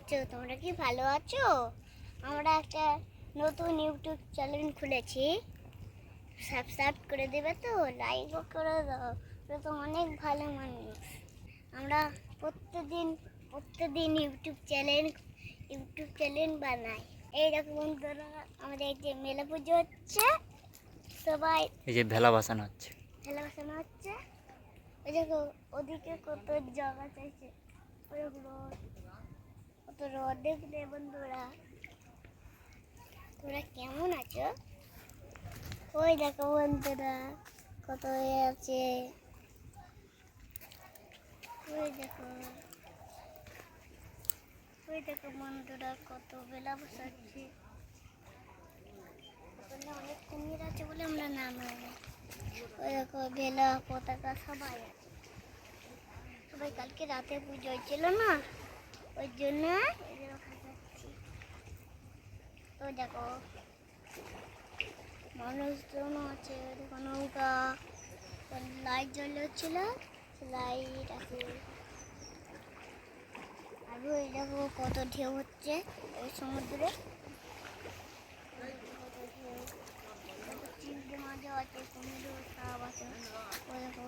আছো? তোমরা কি ভালো আছো? আমরা একটা নতুন ইউটিউব চ্যানেল খুলেছি, সাবস্ক্রাইব করে দেবে তো, লাইকও করে দাও। তোমরা তো অনেক ভালো মানুষ। আমরা প্রত্যেকদিন ইউটিউব চ্যানেল বানাই। এইরকম বন্ধুরা, আমাদের এই যে মেলা পুজো হচ্ছে, সবাই এই যে ভেলা ভাসানো হচ্ছে। ওই দেখো ওদিকে কত জায়গা চাইছে, ওই কত রোদ দেখলে বন্ধুরা। তোমরা কেমন আছো? ওই দেখো বন্ধুরা কত আছে, ওই দেখো বন্ধুরা কত বেলা বসাচ্ছে। ওখানে অনেক কুমির আছে বলে আমরা নামাই। ওই দেখো বেলা পতাকা সবাই আছে। সবাই কালকে রাতে পুজো হয়েছিল না, ওই জন্য যাচ্ছি। তো দেখো মানুষজন আছে, দেখো নৌকা, লাইট জ্বলে হচ্ছিল, লাইট আছে। আর ওই দেখো কত ঢেউ হচ্ছে ওই সমুদ্রে, চিংড়ি মাছও আছে, কুমিরও সব আছে। ওই দেখো